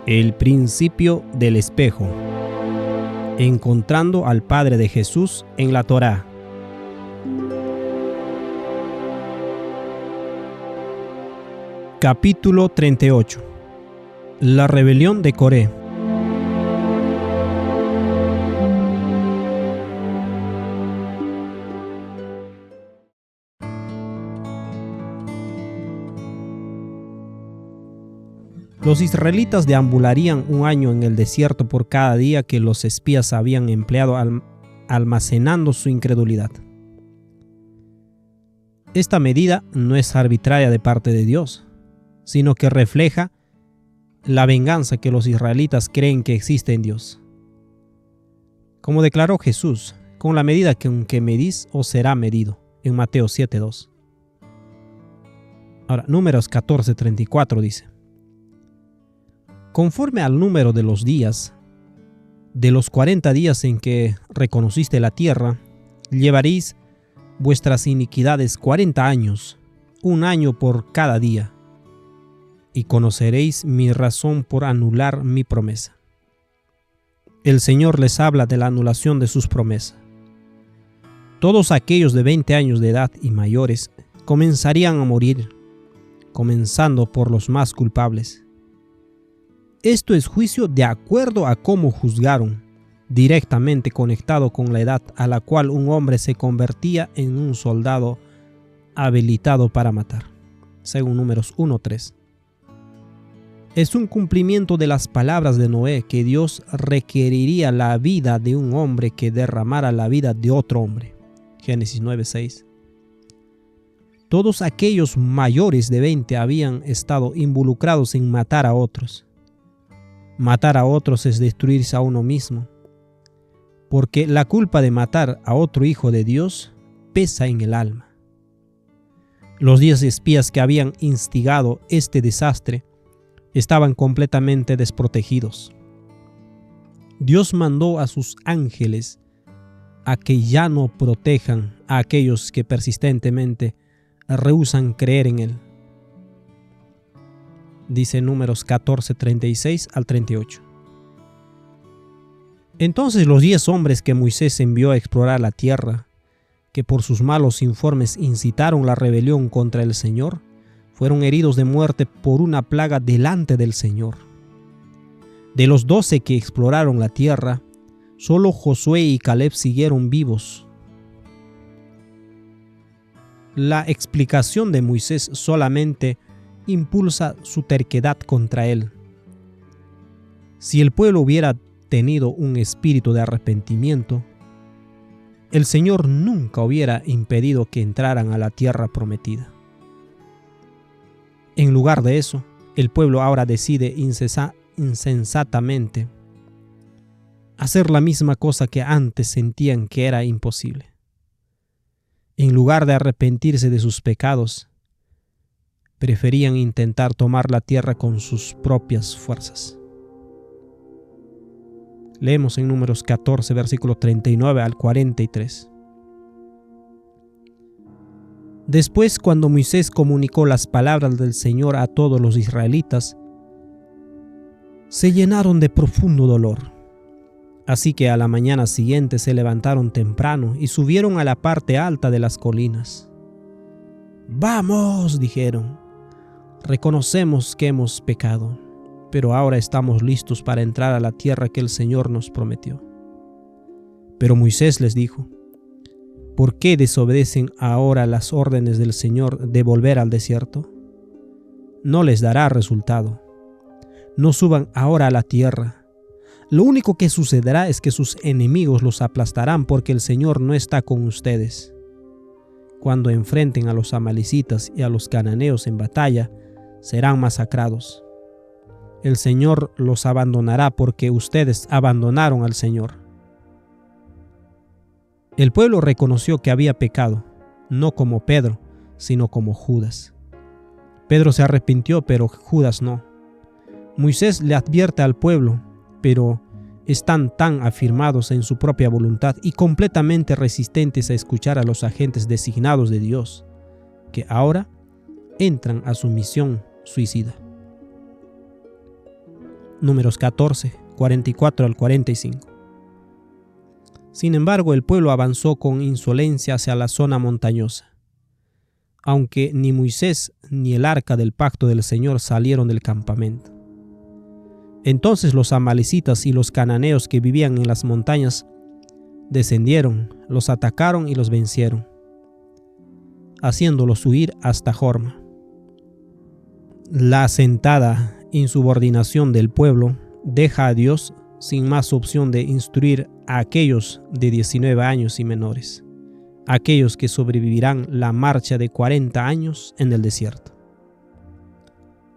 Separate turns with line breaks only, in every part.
El principio del espejo. Encontrando al Padre de Jesús en la Torá. Capítulo 38. La rebelión de Coré. Los israelitas deambularían un año en el desierto por cada día que los espías habían empleado almacenando su incredulidad. Esta medida no es arbitraria de parte de Dios, sino que refleja la venganza que los israelitas creen que existe en Dios. Como declaró Jesús, con la medida con que medís os será medido, en Mateo 7:2. Ahora, Números 14:34 dice: conforme al número de los días, de los 40 días en que reconociste la tierra, llevaréis vuestras iniquidades 40 años, un año por cada día, y conoceréis mi razón por anular mi promesa. El Señor les habla de la anulación de sus promesas. Todos aquellos de 20 años de edad y mayores comenzarían a morir, comenzando por los más culpables. Esto es juicio de acuerdo a cómo juzgaron, directamente conectado con la edad a la cual un hombre se convertía en un soldado habilitado para matar, según Números 1:3. Es un cumplimiento de las palabras de Noé que Dios requeriría la vida de un hombre que derramara la vida de otro hombre, Génesis 9:6. Todos aquellos mayores de 20 habían estado involucrados en matar a otros. Matar a otros es destruirse a uno mismo, porque la culpa de matar a otro hijo de Dios pesa en el alma. Los 10 espías que habían instigado este desastre estaban completamente desprotegidos. Dios mandó a sus ángeles a que ya no protejan a aquellos que persistentemente rehúsan creer en Él. Dice Números 14:36 al 38. Entonces los 10 hombres que Moisés envió a explorar la tierra, que por sus malos informes incitaron la rebelión contra el Señor, fueron heridos de muerte por una plaga delante del Señor. De los 12 que exploraron la tierra, solo Josué y Caleb siguieron vivos. La explicación de Moisés solamente impulsa su terquedad contra él. Si el pueblo hubiera tenido un espíritu de arrepentimiento, el Señor nunca hubiera impedido que entraran a la tierra prometida. En lugar de eso, el pueblo ahora decide insensatamente hacer la misma cosa que antes sentían que era imposible. En lugar de arrepentirse de sus pecados, preferían intentar tomar la tierra con sus propias fuerzas. Leemos en Números 14, versículo 39 al 43. Después, cuando Moisés comunicó las palabras del Señor a todos los israelitas, se llenaron de profundo dolor. Así que a la mañana siguiente se levantaron temprano y subieron a la parte alta de las colinas. «Vamos», dijeron. «Reconocemos que hemos pecado, pero ahora estamos listos para entrar a la tierra que el Señor nos prometió». Pero Moisés les dijo: «¿Por qué desobedecen ahora las órdenes del Señor de volver al desierto? No les dará resultado. No suban ahora a la tierra. Lo único que sucederá es que sus enemigos los aplastarán porque el Señor no está con ustedes. Cuando enfrenten a los amalecitas y a los cananeos en batalla, serán masacrados. El Señor los abandonará porque ustedes abandonaron al Señor». El pueblo reconoció que había pecado, no como Pedro, sino como Judas. Pedro se arrepintió, pero Judas no. Moisés le advierte al pueblo, pero están tan afirmados en su propia voluntad y completamente resistentes a escuchar a los agentes designados de Dios, que ahora entran a su misión suicida. Números 14, 44 al 45. Sin embargo, el pueblo avanzó con insolencia hacia la zona montañosa, aunque ni Moisés ni el arca del pacto del Señor salieron del campamento. Entonces los amalecitas y los cananeos que vivían en las montañas descendieron, los atacaron y los vencieron, haciéndolos huir hasta Jorma. La asentada insubordinación del pueblo deja a Dios sin más opción de instruir a aquellos de 19 años y menores, aquellos que sobrevivirán la marcha de 40 años en el desierto.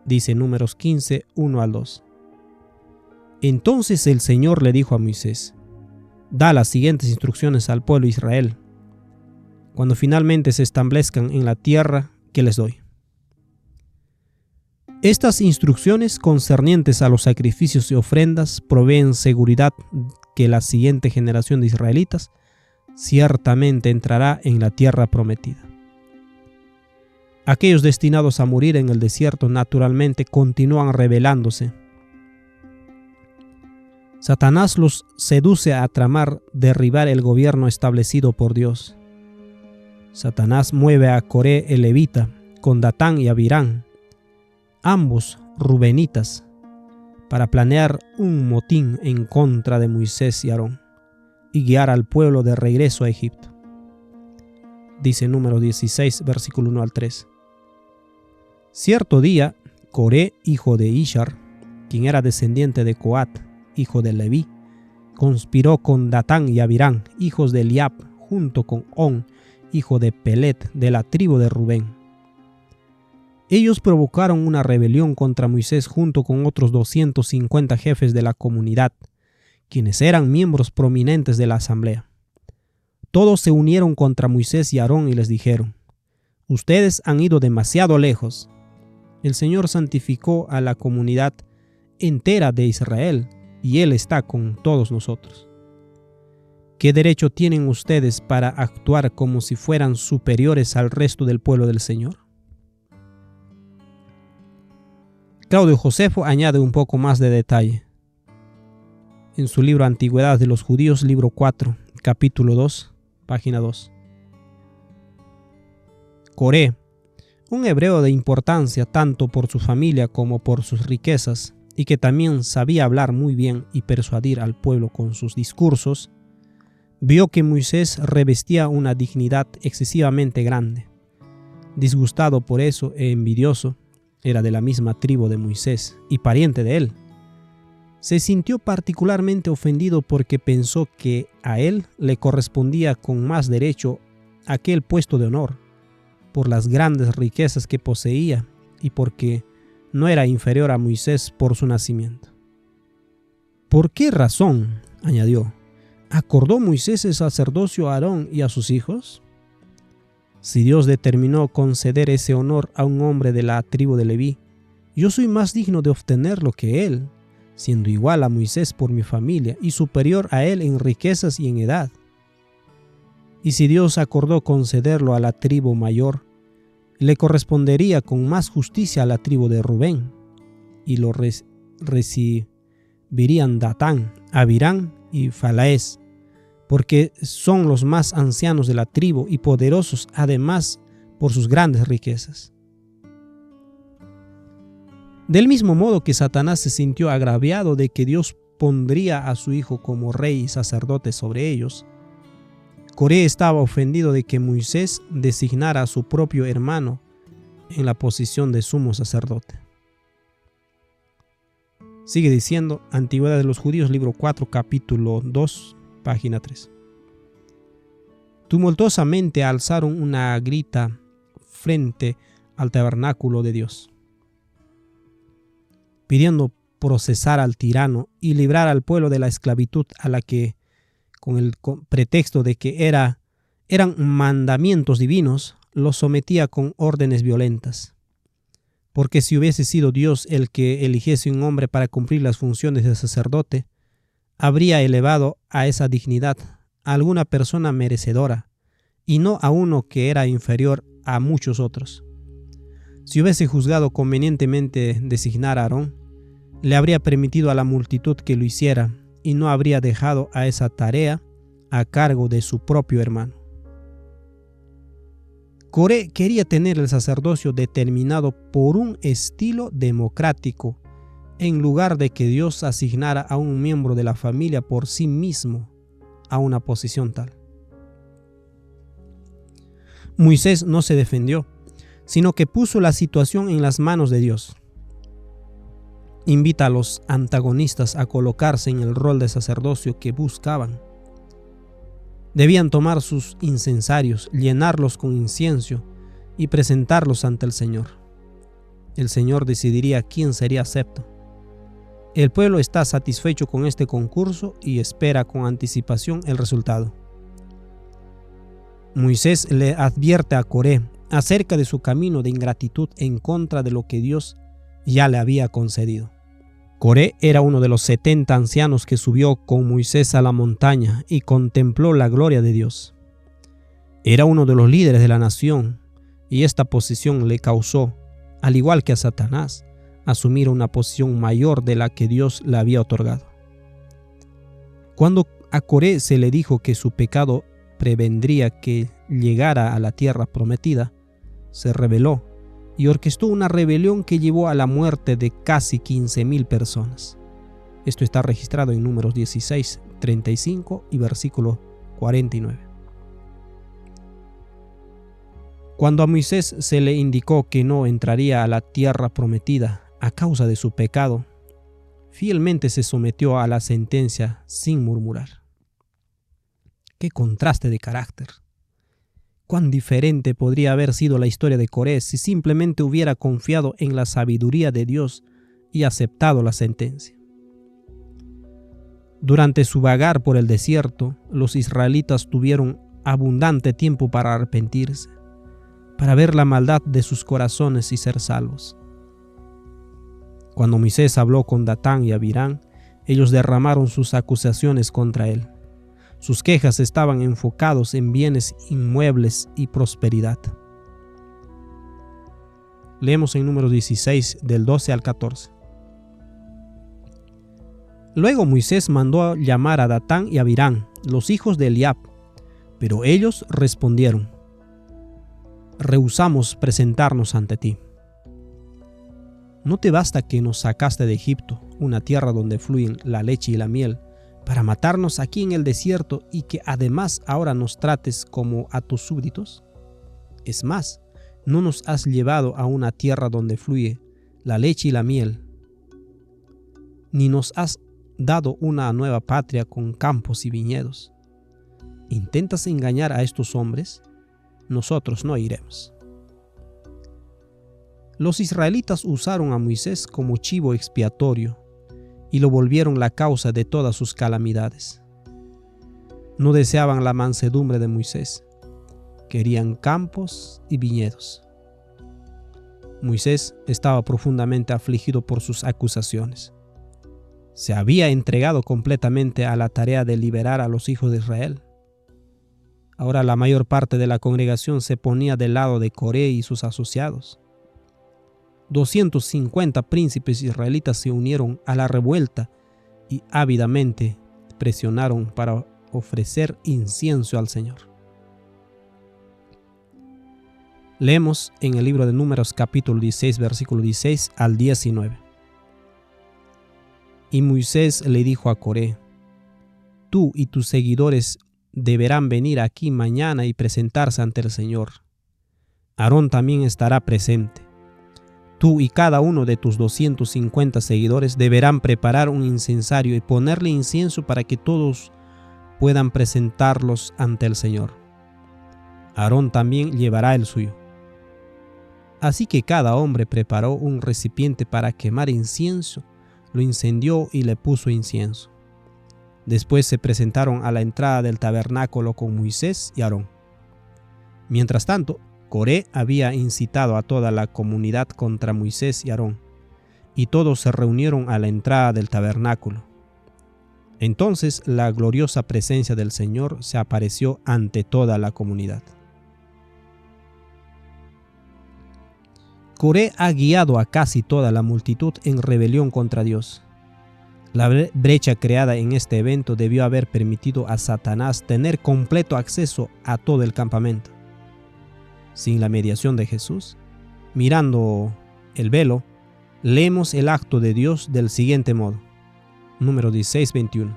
Dice Números 15, 1 al 2. Entonces el Señor le dijo a Moisés: da las siguientes instrucciones al pueblo de Israel cuando finalmente se establezcan en la tierra que les doy. Estas instrucciones concernientes a los sacrificios y ofrendas proveen seguridad que la siguiente generación de israelitas ciertamente entrará en la tierra prometida. Aquellos destinados a morir en el desierto naturalmente continúan rebelándose. Satanás los seduce a tramar derribar el gobierno establecido por Dios. Satanás mueve a Coré el levita con Datán y Abirán, ambos rubenitas, para planear un motín en contra de Moisés y Aarón y guiar al pueblo de regreso a Egipto. Dice Números 16, versículo 1 al 3. Cierto día, Coré, hijo de Ishar, quien era descendiente de Coat, hijo de Leví, conspiró con Datán y Abirán, hijos de Eliab, junto con On, hijo de Pelet, de la tribu de Rubén. Ellos provocaron una rebelión contra Moisés junto con otros 250 jefes de la comunidad, quienes eran miembros prominentes de la asamblea. Todos se unieron contra Moisés y Aarón y les dijeron: ustedes han ido demasiado lejos. El Señor santificó a la comunidad entera de Israel y Él está con todos nosotros. ¿Qué derecho tienen ustedes para actuar como si fueran superiores al resto del pueblo del Señor? Claudio Josefo añade un poco más de detalle. En su libro Antigüedad de los Judíos, libro 4, capítulo 2, página 2. Coré, un hebreo de importancia tanto por su familia como por sus riquezas, y que también sabía hablar muy bien y persuadir al pueblo con sus discursos, vio que Moisés revestía una dignidad excesivamente grande. Disgustado por eso e envidioso, era de la misma tribu de Moisés y pariente de él. Se sintió particularmente ofendido porque pensó que a él le correspondía con más derecho aquel puesto de honor, por las grandes riquezas que poseía y porque no era inferior a Moisés por su nacimiento. ¿Por qué razón?, añadió, ¿acordó Moisés el sacerdocio a Aarón y a sus hijos? Si Dios determinó conceder ese honor a un hombre de la tribu de Leví, yo soy más digno de obtenerlo que él, siendo igual a Moisés por mi familia y superior a él en riquezas y en edad. Y si Dios acordó concederlo a la tribu mayor, le correspondería con más justicia a la tribu de Rubén, y lo recibirían Datán, Abirán y Falaes, porque son los más ancianos de la tribu y poderosos además por sus grandes riquezas. Del mismo modo que Satanás se sintió agraviado de que Dios pondría a su hijo como rey y sacerdote sobre ellos, Coré estaba ofendido de que Moisés designara a su propio hermano en la posición de sumo sacerdote. Sigue diciendo Antigüedad de los Judíos, libro 4, capítulo 2, página 3. Tumultuosamente alzaron una grita frente al tabernáculo de Dios, pidiendo procesar al tirano y librar al pueblo de la esclavitud a la que, con el pretexto de que eran mandamientos divinos, los sometía con órdenes violentas. Porque si hubiese sido Dios el que eligiese un hombre para cumplir las funciones de sacerdote, habría elevado a esa dignidad a alguna persona merecedora, y no a uno que era inferior a muchos otros. Si hubiese juzgado convenientemente designar a Aarón, le habría permitido a la multitud que lo hiciera y no habría dejado a esa tarea a cargo de su propio hermano. Coré quería tener el sacerdocio determinado por un estilo democrático, en lugar de que Dios asignara a un miembro de la familia por sí mismo a una posición tal. Moisés no se defendió, sino que puso la situación en las manos de Dios. Invita a los antagonistas a colocarse en el rol de sacerdocio que buscaban. Debían tomar sus incensarios, llenarlos con incienso y presentarlos ante el Señor. El Señor decidiría quién sería acepto. El pueblo está satisfecho con este concurso y espera con anticipación el resultado. Moisés le advierte a Coré acerca de su camino de ingratitud en contra de lo que Dios ya le había concedido. Coré era uno de los 70 ancianos que subió con Moisés a la montaña y contempló la gloria de Dios. Era uno de los líderes de la nación y esta posición le causó, al igual que a Satanás, asumir una posición mayor de la que Dios le había otorgado. Cuando a Coré se le dijo que su pecado prevendría que llegara a la tierra prometida, se rebeló y orquestó una rebelión que llevó a la muerte de casi 15,000 personas. Esto está registrado en Números 16, 35 y versículo 49. Cuando a Moisés se le indicó que no entraría a la tierra prometida a causa de su pecado, fielmente se sometió a la sentencia sin murmurar. ¡Qué contraste de carácter! Cuán diferente podría haber sido la historia de Coré si simplemente hubiera confiado en la sabiduría de Dios y aceptado la sentencia. Durante su vagar por el desierto, los israelitas tuvieron abundante tiempo para arrepentirse, para ver la maldad de sus corazones y ser salvos. Cuando Moisés habló con Datán y Abirán, ellos derramaron sus acusaciones contra él. Sus quejas estaban enfocados en bienes inmuebles y prosperidad. Leemos en Números 16, del 12 al 14. Luego Moisés mandó a llamar a Datán y Abirán, los hijos de Eliab, pero ellos respondieron: rehusamos presentarnos ante ti. ¿No te basta que nos sacaste de Egipto, una tierra donde fluyen la leche y la miel, para matarnos aquí en el desierto y que además ahora nos trates como a tus súbditos? Es más, no nos has llevado a una tierra donde fluye la leche y la miel, ni nos has dado una nueva patria con campos y viñedos. ¿Intentas engañar a estos hombres? Nosotros no iremos. Los israelitas usaron a Moisés como chivo expiatorio y lo volvieron la causa de todas sus calamidades. No deseaban la mansedumbre de Moisés, querían campos y viñedos. Moisés estaba profundamente afligido por sus acusaciones. Se había entregado completamente a la tarea de liberar a los hijos de Israel. Ahora la mayor parte de la congregación se ponía del lado de Coré y sus asociados. 250 príncipes israelitas se unieron a la revuelta y ávidamente presionaron para ofrecer incienso al Señor. Leemos en el libro de Números capítulo 16, versículo 16 al 19. Y Moisés le dijo a Coré: tú y tus seguidores deberán venir aquí mañana y presentarse ante el Señor. Aarón también estará presente. Tú y cada uno de tus 250 seguidores deberán preparar un incensario y ponerle incienso para que todos puedan presentarlos ante el Señor. Aarón también llevará el suyo. Así que cada hombre preparó un recipiente para quemar incienso, lo incendió y le puso incienso. Después se presentaron a la entrada del tabernáculo con Moisés y Aarón. Mientras tanto, Coré había incitado a toda la comunidad contra Moisés y Aarón, y todos se reunieron a la entrada del tabernáculo. Entonces la gloriosa presencia del Señor se apareció ante toda la comunidad. Coré ha guiado a casi toda la multitud en rebelión contra Dios. La brecha creada en este evento debió haber permitido a Satanás tener completo acceso a todo el campamento. Sin la mediación de Jesús, mirando el velo, leemos el acto de Dios del siguiente modo. Número 16:21.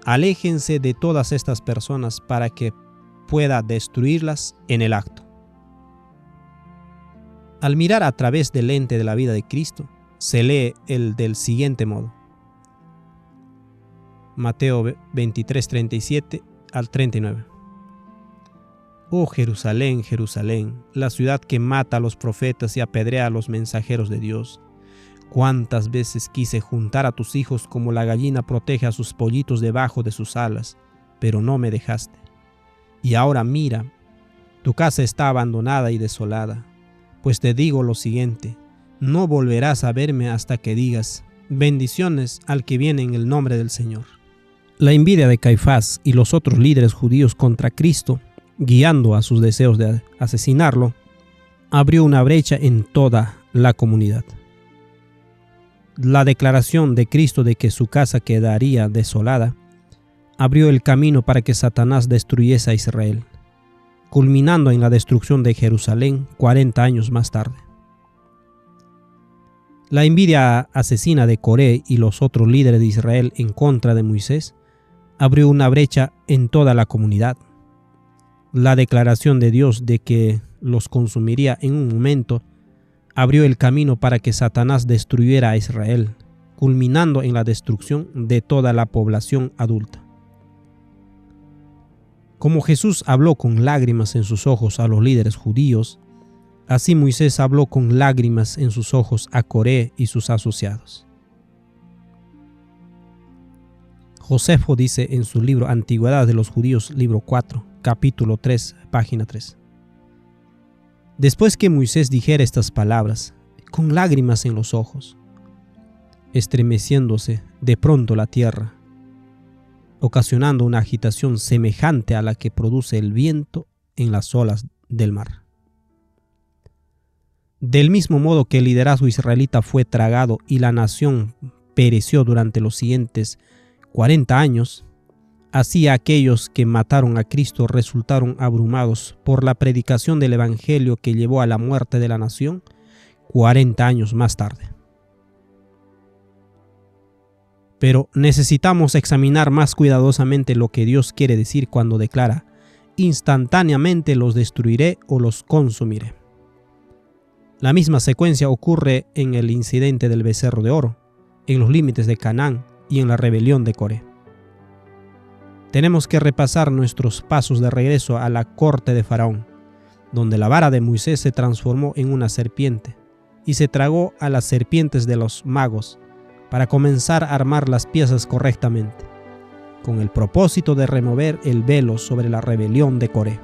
Aléjense de todas estas personas para que pueda destruirlas en el acto. Al mirar a través del lente de la vida de Cristo, se lee el del siguiente modo. Mateo 23:37 al 39. Oh Jerusalén, Jerusalén, la ciudad que mata a los profetas y apedrea a los mensajeros de Dios. Cuántas veces quise juntar a tus hijos como la gallina protege a sus pollitos debajo de sus alas, pero no me dejaste. Y ahora mira, tu casa está abandonada y desolada. Pues te digo lo siguiente, no volverás a verme hasta que digas, bendiciones al que viene en el nombre del Señor. La envidia de Caifás y los otros líderes judíos contra Cristo, guiando a sus deseos de asesinarlo, abrió una brecha en toda la comunidad. La declaración de Cristo de que su casa quedaría desolada abrió el camino para que Satanás destruyese a Israel, culminando en la destrucción de Jerusalén 40 años más tarde. La envidia asesina de Coré y los otros líderes de Israel en contra de Moisés abrió una brecha en toda la comunidad. La declaración de Dios de que los consumiría en un momento abrió el camino para que Satanás destruyera a Israel, culminando en la destrucción de toda la población adulta. Como Jesús habló con lágrimas en sus ojos a los líderes judíos, así Moisés habló con lágrimas en sus ojos a Coré y sus asociados. Josefo dice en su libro Antigüedad de los Judíos, libro 4, capítulo 3, página 3. Después que Moisés dijera estas palabras, con lágrimas en los ojos, estremeciéndose de pronto la tierra, ocasionando una agitación semejante a la que produce el viento en las olas del mar. Del mismo modo que el liderazgo israelita fue tragado y la nación pereció durante los siguientes 40 años, así aquellos que mataron a Cristo resultaron abrumados por la predicación del evangelio que llevó a la muerte de la nación 40 años más tarde. Pero necesitamos examinar más cuidadosamente lo que Dios quiere decir cuando declara, instantáneamente los destruiré o los consumiré. La misma secuencia ocurre en el incidente del becerro de oro, en los límites de Canaán y en la rebelión de Coré. Tenemos que repasar nuestros pasos de regreso a la corte de Faraón, donde la vara de Moisés se transformó en una serpiente y se tragó a las serpientes de los magos para comenzar a armar las piezas correctamente, con el propósito de remover el velo sobre la rebelión de Coré.